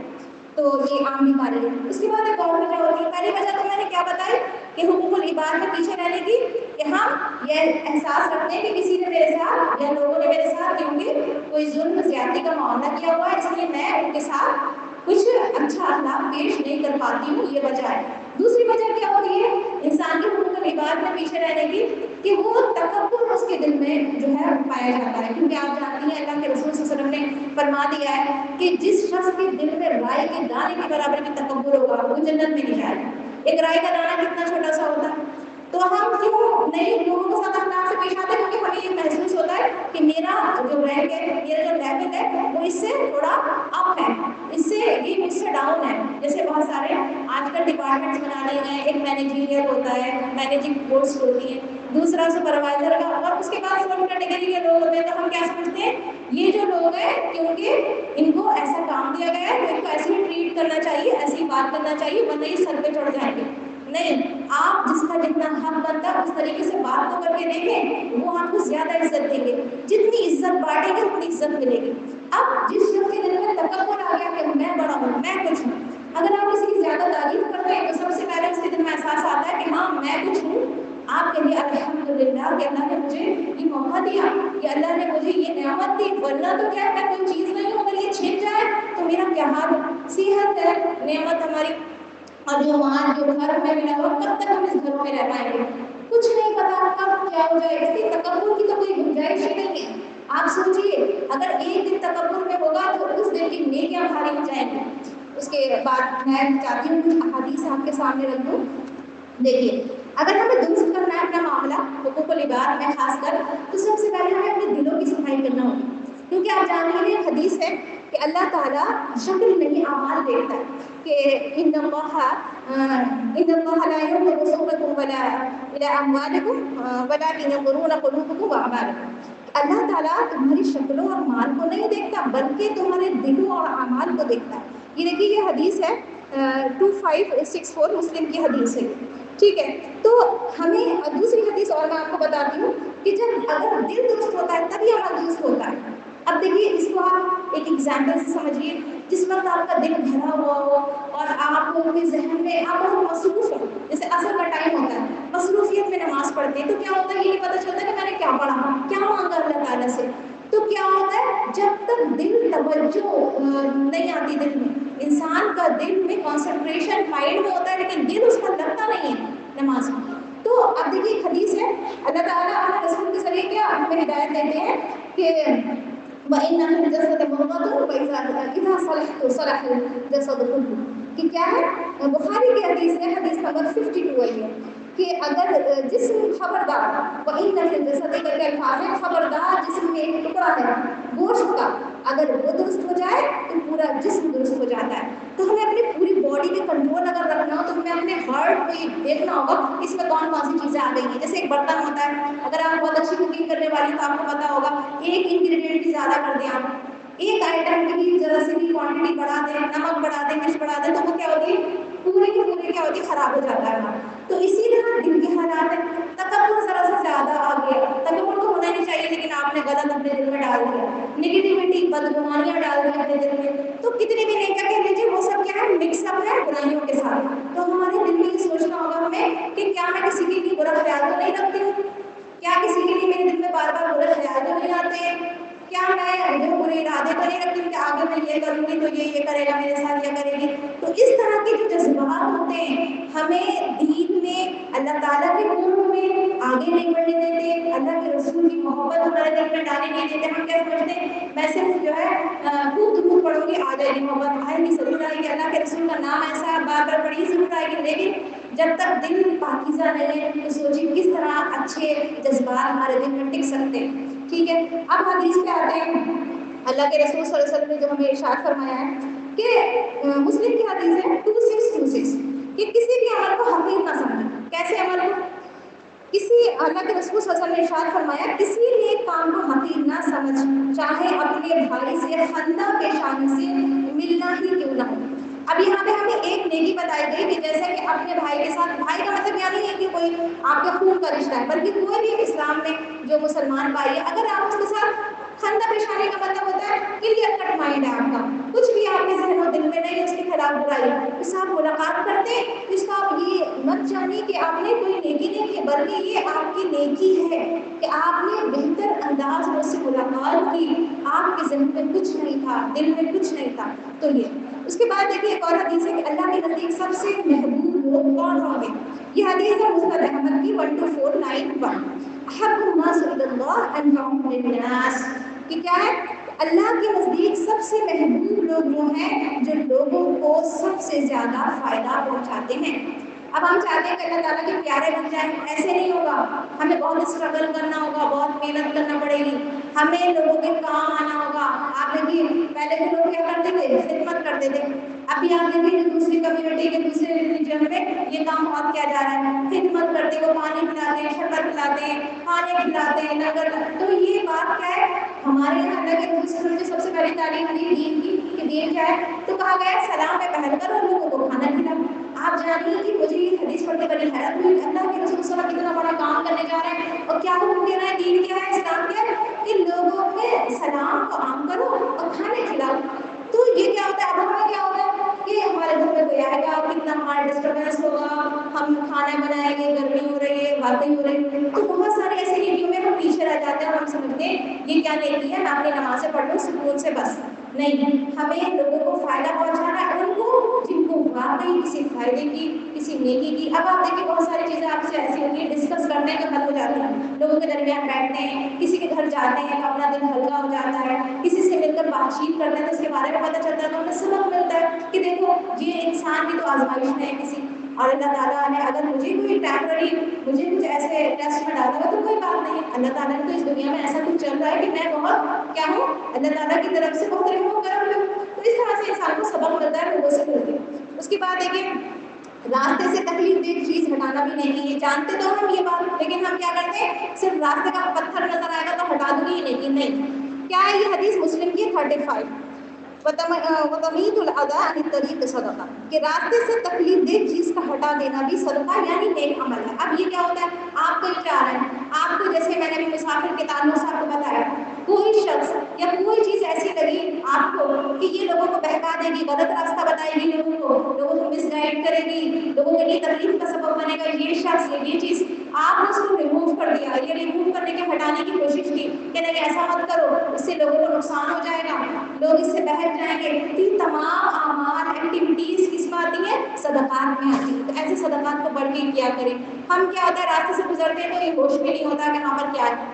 تو یہ عام بیماری ہے. اس کے بعد ایک اور وجہ ہوتی ہے. پہلی وجہ تو میں نے کیا بتائی کہ حقوق العباد میں پیچھے رہنے کی، کہ ہم یہ احساس رکھتے ہیں کہ کسی نے میرے ساتھ یا لوگوں نے میرے ساتھ کیونکہ کوئی ظلم زیادتی کا معاملہ کیا ہوا ہے، اس لیے میں ان کے ساتھ کچھ اچھا اخلاق پیش نہیں کر پاتی ہوں، یہ وجہ ہے. دوسری وجہ کیا ہوتی ہے انسان کے حقوق العباد میں پیچھے رہنے کی، کہ وہ تکبر اس کے دل میں جو ہے پایا جاتا ہے. کیونکہ آپ جانتی ہیں اللہ کے رسول صلی اللہ علیہ وسلم نے فرما دیا ہے کہ جس شخص کے دل میں رائے کے دانے کے برابر بھی تکبر ہوگا وہ جنت میں نہیں جائے گا. ایک رائے کا دانہ کتنا چھوٹا سا ہوتا ہے. تو ہم کیوں نہیں لوگوں کے ساتھ اخلاق سے پیش آتے ہیں، کیونکہ ہمیں یہ محسوس ہوتا ہے کہ میرا جو رینک ہے، میرا جو لیول ہے وہ اس سے تھوڑا اپ ہے، اس سے یہ مجھ سے ڈاؤن ہے. جیسے بہت سارے آج کل ڈپارٹمنٹس بنا لیے ہیں، ایک مینیجیریل ہوتا ہے، مینیجنگ پوسٹ ہوتی ہے، دوسرا سپروائزر کا، اور اس کے بعد فورتھ کیٹیگری کے لوگ ہوتے ہیں. تو ہم کیا سمجھتے ہیں یہ جو لوگ ہیں کیونکہ ان کو ایسا کام دیا گیا ہے تو ان کو ایسے ہی ٹریٹ کرنا چاہیے، ایسی بات کرنا چاہیے، ورنہ یہ سر پہ چڑھ جائیں گے. نہیں، آپ جس کا جتنا حق بنتا ہے اس طریقے سے بات تو کر کے دیکھیں، وہ آپ کو زیادہ عزت دیں گے. جتنی عزت بانٹیں گے اتنی عزت ملے گی. اب جس شخص کے دل میں تکبر آ گیا کہ میں بڑا ہوں، میں کچھ ہوں، اگر آپ کسی کی زیادہ تعریف کرتے ہیں تو سب سے پہلے اس کے دل میں احساس آتا ہے کہ ہاں میں کچھ ہوں. آپ کہیے الحمدللہ کہ اللہ نے مجھے یہ موقع دیا، کہ اللہ نے مجھے یہ نعمت دی، ورنہ تو کیا میں کوئی چیز نہیں ہوں. اگر یہ چھن جائے تو میرا کیا حال ہو. صحت ہے نعمت ہماری، اور جو وہاں جو گھر میں ملا ہوا کب تک ہم اس گھر میں رہ پائیں گے، کچھ نہیں پتا کب کیا ہو جائے. اس کی تکبر کی تو کوئی گنجائش ہی نہیں ہے. آپ سوچئے اگر ایک دن تکبر میں ہوگا تو اس دن کی نیکیاں بھاری ہو جائیں گی. اس کے بعد میں چاہتی ہوں کچھ احادیث آپ کے سامنے رکھ دوں. دیکھیے اگر ہمیں درست کرنا ہے اپنا معاملہ حقوق العباد میں خاص کر، تو سب سے پہلے ہمیں اپنے دلوں کی صفائی کرنا ہوگی. کیونکہ آپ جانتے ہیں حدیث ہے کہ اللہ تعالیٰ شکل نہیں اعمال دیکھتا ہے، کہ ان اللہ لا ينظر صوركم ولا الى اموالكم ولكن ينظرون قلوبكم واعمالكم. اللہ تعالیٰ تمہاری شکلوں اور مال کو نہیں دیکھتا بلکہ تمہارے دلوں اور اعمال کو دیکھتا ہے. یہ دیکھیے یہ حدیث ہے 2564 مسلم کی حدیث ہے. ٹھیک ہے, تو ہمیں دوسری حدیث اور میں آپ کو بتاتی ہوں کہ جب اگر دل درست ہوتا ہے تبھی عمل درست ہوتا ہے. اب دیکھیے اس کو آپ ایک ایگزامپل سے سمجھیے. جس وقت آپ کا دل بھرا ہوا ہو اور آپ کے ذہن میں آپ بہت مصروف ہو, جیسے عصر کا ٹائم ہوتا ہے, مصروفیت میں نماز پڑھتے ہیں, تو کیا ہوتا ہے یہ نہیں پتہ چلتا کہ میں نے کیا پڑھا, کیا مانگا اللہ تعالیٰ سے. تو کیا ہوتا ہے جب تک دل توجہ نہیں آتی دل میں, انسان کا دل میں کنسنٹریشن مائنڈ میں ہوتا ہے لیکن دل اس پر لگتا نہیں ہے نماز میں. تو اب دیکھیے ایک حدیث ہے, اللہ تعالیٰ اپنے رسول کے ذریعے کیا ہمیں ہدایت دیتے ہیں کہ وَإِنَّ فِي الْجَسَدِ مُضْغَةٌ وَإِذَا صَلَحَتْ صَلَحَ الْجَسَدُ كُلُّهُ. کہ کیا ہے, بخاری کی حدیث ہے, حدیث نمبر 52 ہے یہ, کہ اگر جسم خبردار, وَإِنَّ فِي الْجَسَدِ کر کے الفاظ ہے, خبردار جسم میں ایک ٹکڑا ہے گوشت کا, اگر وہ درست ہو جائے تو پورا جسم درست ہو جاتا ہے. تو ہمیں اپنی پوری باڈی پہ کنٹرول اگر رکھنا ہو تو ہمیں اپنے ہارٹ پہ دیکھنا ہوگا اس میں کون کون سی چیزیں آ گئی ہیں. جیسے ایک برتن ہوتا ہے, اگر آپ بہت اچھی کوکنگ کرنے والی ہیں تو آپ کو پتا ہوگا ایک انگریڈینٹ بھی زیادہ کر دیں, آپ ایک آئٹم کی بھی ذرا سی بھی کوانٹٹی بڑھا دیں, نمک بڑھا دیں, مرچ بڑھا دیں, تو وہ کیا ہوتی ہے پورے کے پورے کیا ہوتی ہے خراب ہو جاتا ہے. تو اسی طرح دل کے حالات ہے, تکبر ذرا سا زیادہ آ گیا, تکبر تو ہونا نہیں چاہیے لیکن آپ نے غلط اپنے دل میں ڈال دیا, نگیٹیوٹی بدگمانیاں ڈال دی اپنے دل میں, تو کتنی بھی نیکیاں کہہ لیجیے وہ سب کیا ہے مکس اپ ہے برائیوں کے ساتھ. تو ہمارے دل میں یہ سوچنا ہوگا ہمیں کہ کیا میں کسی کے لیے برا خیال تو نہیں رکھتی ہوں, کیا کسی کے لیے میرے دل میں بار بار برے خیال تو نہیں آتے, کیا میں جو برے ارادے تو نہیں رکھتی ہوں کہ آگے میں یہ کروں گی تو یہ کرے گا میرے ساتھ, یہ کرے گی. تو اس طرح کے جو جذبات ہوتے ہیں ہمیں دین میں اللہ تعالیٰ کے قرب میں آگے نہیں بڑھنے دیتے, اللہ کے رسول کی محبت ہمارے دل میں ڈالنے نہیں دیتے. ہم کیا سمجھتے ہیں میں صرف جو ہے خوب درود پڑھوں گی آ جائے گی محبت, آئے گی ضرور آئے گی, اللہ کے رسول کا نام ایسا ہے بار بار پڑھی ضرور آئے گی. لیکن جب تک دل پاکیزہ نہیں ہے تو سوچیے کس طرح اچھے جذبات ہمارے دل میں ٹک سکتے ہیں. ٹھیک ہے, اب حدیث پہ آتے ہیں. اللہ کے رسول صلی اللہ علیہ وسلم نے جو ہمیں ارشاد فرمایا ہے کہ مسلم کی حدیث ہے 2626 کہ کسی بھی عمل کو حقیر نہ سمجھیں. کیسے عمل کو, کسی, اللہ کے رسول صلی اللہ علیہ وسلم نے ارشاد فرمایا کسی نیک کام کو حقیر نہ سمجھ, چاہے اپنے بھائی سے خندہ پیشانی سے ملنا ہی کیوں نہ ہو. اب یہاں پہ ہمیں ایک نیکی بتائی گئی کہ جیسے کہ اپنے بھائی کے ساتھ, بھائی کا مطلب یہ نہیں ہے کہ کوئی آپ کے خون کا رشتہ ہے, بلکہ کوئی بھی اسلام میں جو مسلمان بھائی ہے اگر آپ اس کے ساتھ خندہ پیشانی کا مطلب ہوتا ہے کلیئر کٹ مائنڈ ہے آپ کا, کچھ بھی آپ کے ذہن و دل میں نہیں, اس کے خلاف برائی, اس سے آپ ملاقات کرتے ہیں تو اس کا آپ یہ مت جانیے کہ آپ نے کوئی نیکی نہیں کی, بلکہ یہ آپ کی نیکی ہے کہ آپ نے بہتر انداز میں اس سے ملاقات کی, آپ کے ذہن میں کچھ نہیں تھا, دل میں کچھ نہیں تھا. تو یہ اس کے بعد دیکھیے ایک اور حدیث ہے کہ اللہ کے نزدیک سب سے محبوب لوگ کون ہوں گے. یہ حدیث ہے مسند احمد کی 12491, احب الناس الی اللہ انفعهم للناس, کہ کیا ہے اللہ کے نزدیک سب سے محبوب لوگ وہ ہیں جو لوگوں کو سب سے زیادہ فائدہ پہنچاتے ہیں. اب ہم چاہتے ہیں کہ اللہ تعالیٰ کے پیارے بن جائیں, ایسے نہیں ہوگا, ہمیں بہت اسٹرگل کرنا ہوگا, بہت محنت کرنا پڑے گی, ہمیں لوگوں کے کام آنا ہوگا. آپ دیکھیے پہلے کے لوگ کیا کرتے تھے, خدمت کرتے تھے. ابھی آپ دیکھیے دوسری کمیونٹی کے دوسرے ریلیجن میں یہ کام بہت کیا جا رہا ہے, خدمت کرتے, وہ پانی پلاتے ہیں, شکر پلاتے ہیں, کھانے کھلاتے ہیں, لنگر. تو یہ بات کیا ہے, ہمارے یہاں اللہ کے رسول نے سب سے پہلی تعلیم دی دین کی کہ دین کیا ہے, تو کہا گیا ہے سلام پہ پہل کر اور لوگوں کو کھانا کھلاؤ. آپ جانیے کہ مجھے یہ حدیث پڑھ کے بڑی حیرت ہوئی, اللہ کے رسول صلی اللہ علیہ وسلم کتنا بڑا کام کرنے جا رہے ہیں اور کیا حکم دے رہے ہیں, دین کیا ہے, اسلام کیا ہے کہ لوگوں میں سلام کو عام کرو اور کھانے کھلاؤ. تو یہ کیا ہوتا ہے, اب ہمیں کیا ہوتا ہے کہ ہمارے گھر میں کوئی آئے گا, کتنا ہمارا ڈسٹربینس ہوگا, ہم کھانا بنائیں گے, گرمی ہو رہی ہے, باتیں ہو رہی ہیں, تو بہت سارے ایسے نیکیوں میں ہم پیچھے رہ جاتے ہیں اور ہم سمجھتے ہیں یہ کیا نیکی ہے, میں اپنی نمازیں پڑھ لوں سکون سے بس. نہیں, ہمیں لوگوں کو فائدہ پہنچانا ہے, ان کو جن کو واقعی کسی فائدے کی, کسی نیکی کی. اب آپ دیکھیں بہت ساری چیزیں آپ سے ایسی ہوتی ہیں ڈسکس کرنے کا حل ہو جاتی ہیں, لوگوں کے درمیان بیٹھتے ہیں, کسی کے گھر جاتے ہیں, اپنا دل ہلکا ہو جاتا ہے, کسی سے مل کر بات چیت کرتے ہیں تو اس کے بارے میں پتہ چلتا ہے, تو ہمیں سبق ملتا ہے کہ دیکھو یہ انسان کی تو آزمائش ہے کسی, اور اللہ تعالیٰ نے اگر مجھے کوئی ٹیمپرری, مجھے کچھ ایسے ٹیسٹ میں ڈالا ہوا تو کوئی بات نہیں, اللہ تعالیٰ نے تو اس دنیا میں ایسا کچھ چل رہا ہے کہ میں بہت کیا ہوں, اللہ تعالیٰ کی طرف سے بہت رحم و کرم ہوں. تو اس طرح سے انسان کو سبق ملتا ہے لوگوں سے ملتے ہیں. اس کے بعد دیکھیے راستے سے تکلیف دہ چیز ہٹانا بھی نہیں ہے, جانتے تو ہم یہ بات, لیکن ہم کیا کرتے ہیں صرف راستے کا پتھر نظر آئے گا تو ہٹا دوں گی, نہیں. کیا ہے یہ حدیث مسلم کی 35, وتميت الاذى عن الطريق صدقہ، کہ راستے سے تکلیف دہ چیز کا ہٹا دینا بھی صدقہ یعنی نیک عمل ہے۔ اب یہ کیا ہوتا ہے، آپ کہیں جا رہے ہیں، آپ کو جیسے میں نے ابھی مسافر کے تعلق سے آپ کو بتایا، کوئی شخص یا کوئی چیز ایسی لگی آپ کو کہ یہ لوگوں کو بہکا دے گی، غلط راستہ بتائے گی، لوگوں کو مس گائڈ کرے گی، لوگوں کے لیے تکلیف کا سبب بنے گا، یہ شخص یہ چیز آپ نے اس کو ریموو کر دیا، یہ ریموو کرنے کے ہٹانے کی کوشش کی کہ نہیں ایسا مت کرو، اس سے لوگوں کو نقصان ہو جائے گا، لوگ اس سے بہک جائیں گے۔ یہ تمام اعمال ایکٹیویٹیز کس میں آتی ہیں، صدقات میں آتی ہیں۔ تو ایسے صدقات کو بڑھ کے کیا کریں۔ ہم کیا ہوتا ہے راستے سے گزرتے ہیں تو یہ ہوش بھی نہیں ہوتا کہ وہاں پر کیا ہے،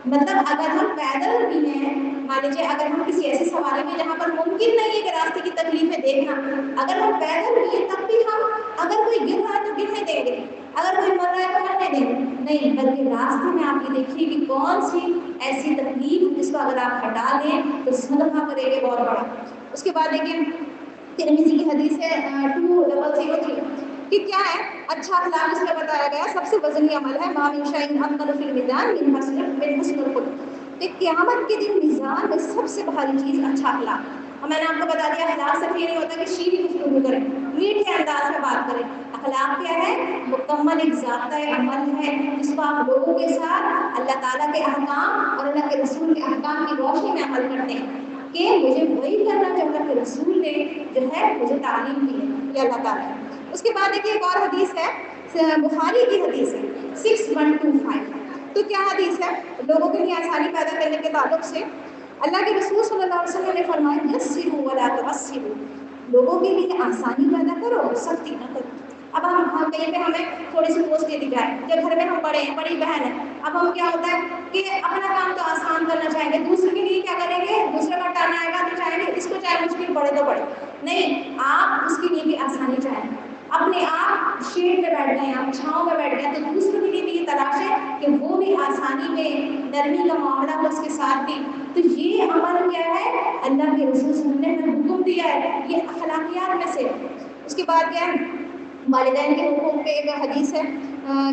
مطلب اگر ہم پیدل بھی ہیں، مان لیجیے اگر ہم کسی ایسی سواری میں جہاں پر ممکن نہیں ہے کہ راستے کی تکلیفیں دیکھنا، اگر ہم پیدل بھی ہیں تب بھی ہم اگر کوئی گر رہا ہے تو گرنے دیں گے، اگر کوئی مر رہا ہے تو مرنے دیں گے نہیں، بلکہ راستے میں آپ یہ دیکھیے کہ کون سی ایسی تکلیف جس کو اگر آپ ہٹا دیں تو صدقہ کریں گے بہت بڑا۔ اس کے بعد دیکھیں ترمذی کی حدیث ہے 2003 کہ کیا ہے، اچھا اخلاق اس میں بتایا گیا سب سے وزنی عمل ہے، ما من شیء اثقل فی المیزان من حسن الخلق، کہ قیامت کے دن میزان میں سب سے بھاری چیز اچھا اخلاق۔ اور میں نے آپ کو بتا دیا اخلاق صرف یہ نہیں ہوتا کہ شیریں گفتگو کریں، میٹھے انداز میں بات کریں، اخلاق کیا ہے، مکمل ایک ضابطۂ عمل ہے جس کو آپ لوگوں کے ساتھ اللہ تعالیٰ کے احکام اور اللہ کے رسول کے احکام کی روشنی میں عمل کرتے ہیں کہ مجھے وہی کرنا جو اللہ کے رسول نے جو ہے مجھے تعلیم دی ہے، یہ اللہ تعالیٰ ہے۔ اس کے بعد دیکھیے ایک اور حدیث ہے، بخاری کی حدیث ہے 6125، تو کیا حدیث ہے، لوگوں کے لیے آسانی پیدا کرنے کے تعلق سے اللہ کے رسول صلی اللہ علیہ وسلم نے فرمایا یسروا ولا تعسروا، لوگوں کے لیے آسانی پیدا کرو سختی نہ کرو۔ اب ہم کہیں پہ ہمیں تھوڑی سی پوسٹ دے دی جائے، جب گھر میں ہم بڑے ہیں، بڑی بہن ہے، اب ہم کیا ہوتا ہے کہ اپنا کام تو آسان کرنا چاہیں گے، دوسرے کے لیے کیا کریں گے، دوسرے کا ٹرن آئے گا تو چاہیں گے اس کو چاہے مشکل پڑے تو پڑے، نہیں آپ اس کے لیے بھی آسانی چاہیں، اپنے آپ شیڈ میں بیٹھ گئے، آپ چھاؤں میں بیٹھ گئے تو دوسروں کے لیے بھی یہ تلاش ہے کہ وہ بھی آسانی میں نرمی کا معاملہ ہو اس کے ساتھ بھی۔ تو یہ عمل کیا ہے، اللہ کے رسول صلی اللہ علیہ وسلم نے حکم دیا ہے، یہ اخلاقیات میں سے۔ اس کے بعد کیا ہے، والدین کے حقوق پہ ایک حدیث ہے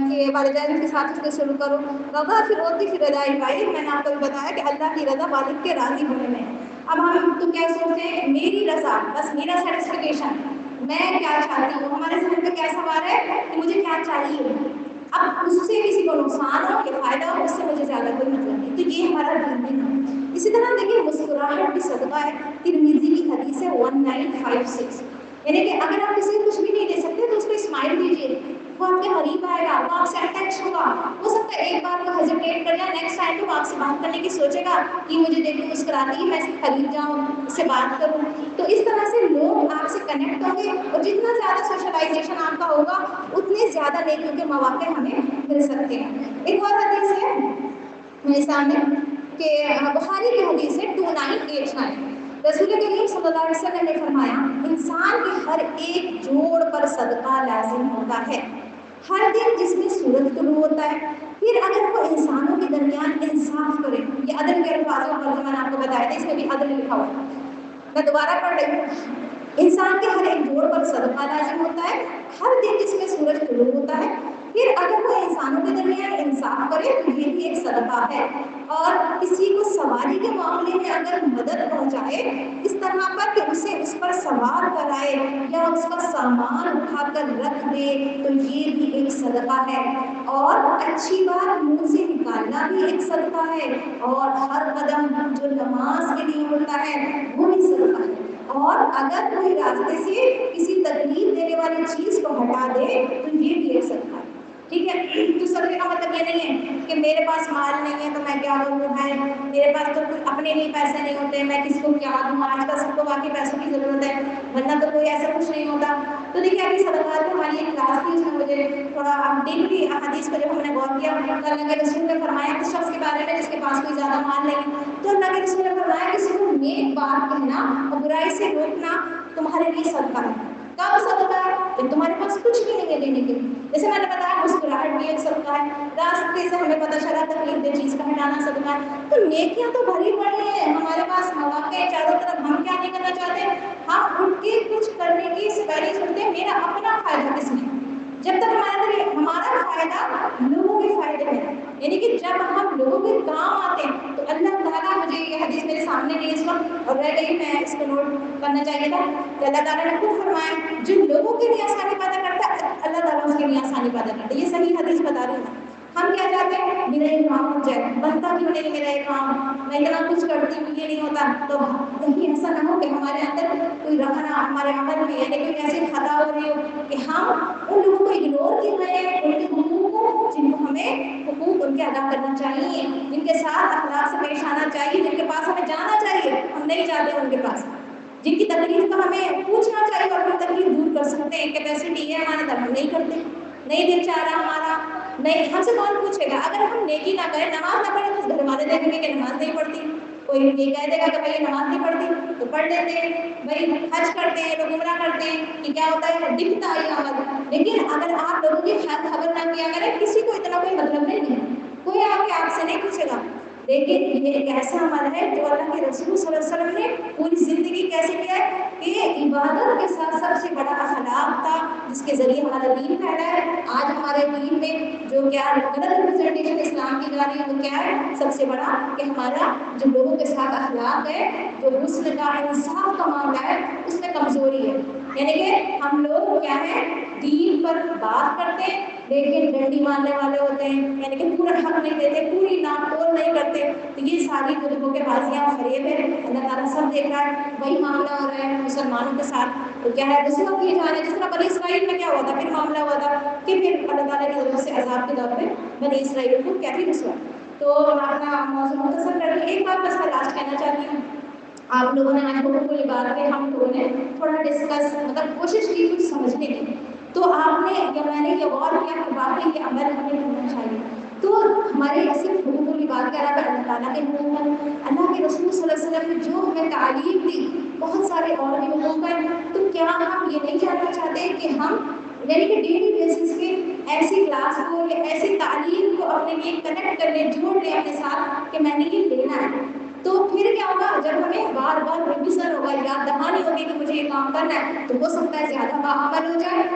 کہ والدین کے ساتھ اس کو شروع کرو، رضا پھر ہوتی پھر رضا بھائی، میں نے آپ کو بھی بتایا کہ اللہ کی رضا والد کے راضی ہونے میں۔ اب ہم تو کیا سوچتے ہیں، میری رضا بس میرا سیٹسفیکیشن، میں کیا چاہتی ہوں، ہمارے ذہن میں کیا سوال ہے کہ مجھے کیا چاہیے، اب اس سے کسی کو نقصان ہو یا فائدہ ہو اس سے مجھے زیادہ کوئی مطلب نہیں، تو یہ ہمارا دین بھی ہے۔ اسی طرح دیکھیے مسکراہٹ بھی صدقہ ہے، ترمذی کی حدیث ہے 1956، یعنی کہ اگر آپ کسی کو کچھ بھی نہیں دے سکتے تو اس کو اسمائل دیجیے، وہ آپ کے قریب آئے گا، وہ آپ سے اٹیچ ہوگا، ہو سکتا ہے ایک بار وہ ہیزیٹیٹ کر جائے، نیکسٹ ٹائم تو آپ سے بات کرنے کی سوچے گا کہ مجھے دیکھ کے مسکراتی ہے، میں اس کے قریب جاؤں، اس سے بات کروں، تو اس طرح سے لوگ آپ سے کنیکٹ ہوں گے، اور جتنا زیادہ سوشلائزیشن آپ کا ہوگا اتنے زیادہ نیکیوں کے مواقع ہمیں مل سکتے ہیں۔ ایک اور حدیث ہے میرے سامنے کہ بخاری کی حدیث ہے 2989، رسول کریم صلی اللہ علیہ وسلم نے فرمایا انسان کے ہر ایک جوڑ پر صدقہ لازم ہوتا ہے، ہر دن جس میں سورج طلوع ہوتا ہے، پھر اگر وہ انسانوں کے درمیان انصاف کرے، یہ عدل کے الفاظ میں نے آپ کو بتایا تھا، اس میں بھی عدل لکھا ہوا ہے، میں دوبارہ پڑھ رہی ہوں، انسان کے ہر ایک جوڑ پر صدقہ لازم ہوتا ہے، ہر دن جس میں سورج طلوع ہوتا ہے، پھر اگر وہ انسانوں کے درمیان انصاف کرے تو یہ بھی ایک صدقہ ہے، اور کسی کو سواری کے معاملے میں اگر مدد پہنچائے اس طرح پر کہ اسے اس پر سوار کرائے یا اس کا سامان اٹھا کر رکھ دے تو یہ بھی ایک صدقہ ہے، اور اچھی بات منہ سے نکالنا بھی ایک صدقہ ہے، اور ہر قدم جو نماز کے لیے ہوتا ہے وہ بھی صدقہ ہے، اور اگر کوئی راستے سے کسی تکلیف دینے والی چیز کو ہٹا دے تو یہ بھی ایک صدقہ ہے۔ ٹھیک ہے، تو صدقے کا مطلب یہ نہیں ہے کہ میرے پاس مال نہیں ہے تو میں کیا کروں، ہے میرے پاس تو اپنے لیے پیسے نہیں ہوتے میں کس کو کیا دوں، آج کل سب کو واقعی پیسوں کی ضرورت ہے ورنہ تو کوئی ایسا کچھ نہیں ہوتا۔ تو دیکھیے ابھی صدقات ہماری ایک کلاس تھی، اس میں مجھے تھوڑا ڈیپلی حدیث کو جب ہم نے غور کیا تو اللہ کے رسول نے فرمایا اس شخص کے بارے میں جس کے پاس کوئی زیادہ مال نہیں، تو اللہ کے رسول نے فرمایا کسی کو نیک بات کہنا اور برائی سے روکنا تمہارے لیے صدقہ ہے۔ کب صدقہ ہے؟ جب تمہارے پاس کچھ بھی نہیں ہے دینے کے لیے، جیسے میں نے بتایا مسکراہٹ بھی ایک صدقہ ہے، راستے سے ہمیں پتہ چلا تکلیف دہ چیز کا ہٹانا صدقہ ہے، تو نیکیاں تو بھری پڑی ہیں ہمارے پاس مواقع چاروں طرف، ہم کیا نہیں کرنا چاہتے، ہم اٹھ کے کچھ کرنے کی سے پہلے سوچتے ہیں میرا اپنا فائدہ کس میں، جب تک ہمارا فائدہ لوگوں کے فائدے میں، یعنی کہ جب ہم لوگوں کے کام آتے ہیں تو اللہ تعالیٰ، مجھے یہ حدیث میرے سامنے نہیں اس وقت اور رہ گئی، میں اس کو نوٹ کرنا چاہیے تھا کہ اللہ تعالیٰ نے خود فرمایا جو لوگوں کے لیے آسانی پیدا کرتا ہے اللہ تعالیٰ اس کے لیے آسانی پیدا کرتا ہے. یہ صحیح حدیث بتا رہی ہوں. ہم کیا چاہتے ہیں میرا یہ کام ہو جائے، بنتا کیوں نہیں میرا یہ کام، میں اتنا کچھ کرتی ہوں یہ نہیں ہوتا. تو کہیں ایسا نہ ہو کہ ہمارے اندر کوئی رکھنا ہمارے عمل میں یعنی کوئی ایسی خطا ہو رہی ہو کہ ہم ان لوگوں کو اگنور کر رہے ہیں، ان کے حقوق کو جن کو ہمیں حقوق ان کے ادا کرنا چاہیے، جن کے ساتھ اخلاق سے پیش آنا چاہیے، جن کے پاس ہمیں جانا چاہیے ہم نہیں جاتے ان کے پاس، جن کی تکلیف کا ہمیں پوچھنا چاہیے اور اپنی تکلیف دور کر سکتے ہیں. کیپیسٹی ہے ہمارے اندر، ہم نہیں کرتے، نہیں دل چاہ رہا ہمارا، نہیں ہم سے کون پوچھے گا. اگر ہم نیکی نہ کریں، نماز نہ پڑھیں تو گھر والے دیکھیں گے کہ نماز نہیں پڑھتی. کوئی یہ کہہ دے گا کہ بھائی نماز نہیں پڑھتی تو پڑھ لیتے ہیں، بھائی حج کرتے ہیں لوگ عمرہ کرتے ہیں کہ کیا ہوتا ہے دکھتا ہے عمل. لیکن اگر آپ لوگوں کی خبر نہ کیا کریں، کسی کو اتنا کوئی مطلب نہیں ہے، کوئی آ کے آپ سے نہیں پوچھے گا. لیکن یہ ایک ایسا عمل ہے جو اللہ کے رسول صلی اللہ علیہ وسلم نے پوری زندگی کیسے کیا ہے کہ عبادت کے ساتھ سب سے بڑا اخلاق تھا جس کے ذریعے ہمارا دین پھیلا ہے. آج ہمارے دین میں جو کیا غلط ریپرزنٹیشن اسلام کی جا رہی ہے وہ کیا ہے سب سے بڑا کہ ہمارا جو لوگوں کے ساتھ اخلاق ہے، جو حسن کا انصاف کا معاملہ ہے اس میں کمزوری ہے. یعنی کہ ہم لوگ کیا ہے دین پر بات کرتے ہیں لیکن ڈنڈی مارنے والے ہوتے ہیں، یعنی کہ پورا حق نہیں دیتے، پوری نام توڑ نہیں کرتے. تو یہ ساری کتبوں کے بازیاں اور فریب ہے. اللہ تعالیٰ سب دیکھ رہا ہے. وہی معاملہ ہو رہا ہے مسلمانوں کے ساتھ. تو کیا ہے رسوا کیے جا رہے ہیں جس طرح بنی اسرائیل میں کیا ہوا تھا، پھر معاملہ ہوا تھا کہ پھر اللہ تعالیٰ کی طرف سے عذاب کے دور میں بنی اسرائیل کو کیا تھی رسوا. تو اپنا موضوع مختصر کر کے ایک بات بس میں لاسٹ کہنا چاہتی ہوں. آپ لوگوں نے آج حقوق العباد پہ ہم لوگوں نے تھوڑا ڈسکس مطلب کوشش کی کچھ سمجھنے کی. تو آپ نے یا میں نے یہ غور کیا کہ واقعی یہ عمل ہمیں کرنا چاہیے. تو ہمارے صرف حقوق العباد کے علاوہ اللہ تعالیٰ کے حقوق ہیں، اللہ کے رسول صلی اللہ علیہ وسلم نے جو ہمیں تعلیم دی بہت سارے اور بھی حقوق ہیں. تو کیا ہم یہ نہیں جاننا چاہتے کہ ہم یعنی کہ ڈیلی بیسس پہ ایسی کلاس کو یا ایسی تعلیم کو اپنے لیے کنیکٹ کر لیں، جوڑ لیں اپنے ساتھ کہ میں نے یہ لینا ہے. تو پھر کیا ہوگا جب ہمیں بار بار ریویژن ہوگا، یاد دہانی ہوگی کہ مجھے یہ کام کرنا ہے، تو ہو سکتا ہے زیادہ باعمل ہو جائے.